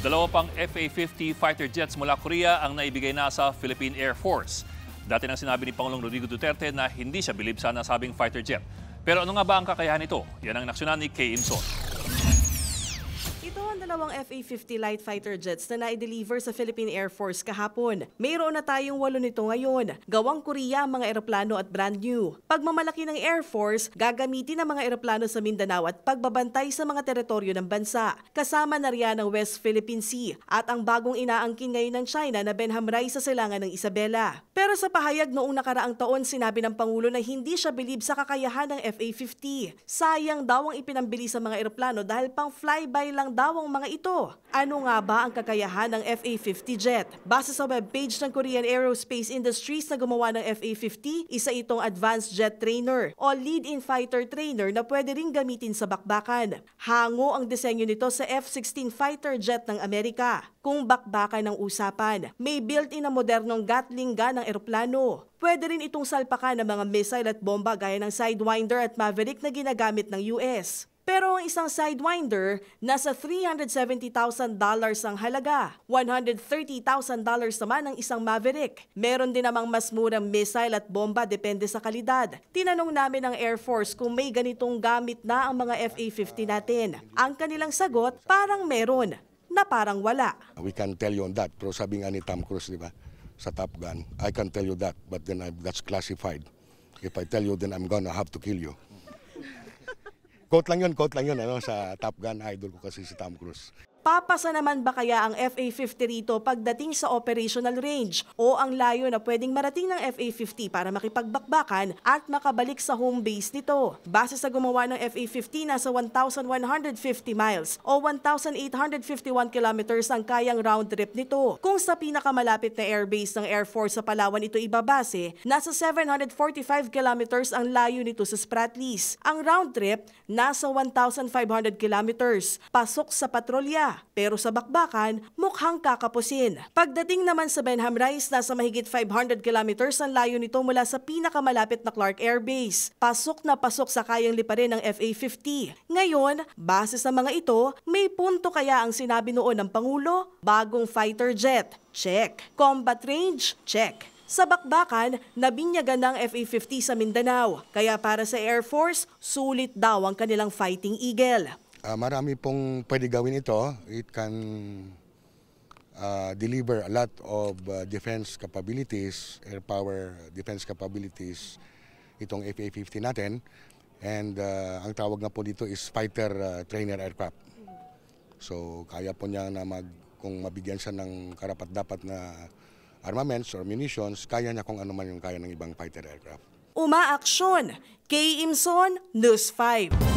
Dalawa pang FA-50 fighter jets mula Korea ang naibigay na sa Philippine Air Force. Dati nang sinabi ni Pangulong Rodrigo Duterte na hindi siya bilib sa nasabing fighter jet. Pero ano nga ba ang kakayahan nito? Yan ang naksyonan ni Kay Imson. Ito ang dalawang FA-50 light fighter jets na na-deliver sa Philippine Air Force kahapon. Mayroon na tayong 8 nito ngayon. Gawang Korea ang mga eroplano at brand new. Pagmamalaki ng Air Force, gagamitin ang mga eroplano sa Mindanao at pagbabantay sa mga teritoryo ng bansa. Kasama na riyan ang West Philippine Sea at ang bagong inaangkin ngayon ng China na Benham Rai sa silangan ng Isabela. Pero sa pahayag noong nakaraang taon, sinabi ng Pangulo na hindi siya bilib sa kakayahan ng FA-50. Sayang daw ang ipinambili sa mga eroplano dahil pang flyby lang daw ang mga ito. Ano nga ba ang kakayahan ng FA-50 jet? Base sa webpage ng Korean Aerospace Industries na gumawa ng FA-50, isa itong advanced jet trainer o lead-in fighter trainer na pwede ring gamitin sa bakbakan. Hango ang disenyo nito sa F-16 fighter jet ng Amerika. Kung bakbakan ng usapan, may built-in na modernong Gatling gun ng eroplano. Pwede rin itong salpakan ng mga missile at bomba gaya ng Sidewinder at Maverick na ginagamit ng US. Pero ang isang Sidewinder, nasa $370,000 ang halaga. $130,000 naman ang isang Maverick. Meron din namang mas murang missile at bomba depende sa kalidad. Tinanong namin ang Air Force kung may ganitong gamit na ang mga FA-50 natin. Ang kanilang sagot, parang meron, na parang wala. We can tell you on that. Pero sabi nga ni Tom Cruise, di ba, sa Top Gun, I can tell you that, but then that's classified. If I tell you, then I'm gonna have to kill you. Quote lang yun, sa Top Gun, idol ko kasi si Tom Cruise. Papasa naman ba kaya ang FA-50 rito pagdating sa operational range o ang layo na pwedeng marating ng FA-50 para makipagbakbakan at makabalik sa home base nito? Base sa gumawa ng FA-50, nasa 1,150 miles o 1,851 kilometers ang kayang round trip nito. Kung sa pinakamalapit na airbase ng Air Force sa Palawan ito ibabase, nasa 745 kilometers ang layo nito sa Spratlys. Ang round trip, nasa 1,500 kilometers. Pasok sa patrolya. Pero sa bakbakan, mukhang kakapusin. Pagdating naman sa Benham Rai, nasa mahigit 500 kilometers ang layo nito mula sa pinakamalapit na Clark Air Base. Pasok na pasok sa kayang liparin ng FA-50. Ngayon, base sa mga ito, may punto kaya ang sinabi noon ng Pangulo? Bagong fighter jet? Check. Combat range? Check. Sa bakbakan, nabinyagan ng FA-50 sa Mindanao. Kaya para sa Air Force, sulit daw ang kanilang Fighting Eagle. Marami pong pwede gawin ito. It can deliver a lot of defense capabilities, air power defense capabilities, itong FA-50 natin. And ang tawag na po dito is fighter trainer aircraft. So kaya po niya na kung mabigyan siya ng karapat-dapat na armaments or munitions, kaya niya kung ano man yung kaya ng ibang fighter aircraft. Umaaksyon! Kay Imson, News 5.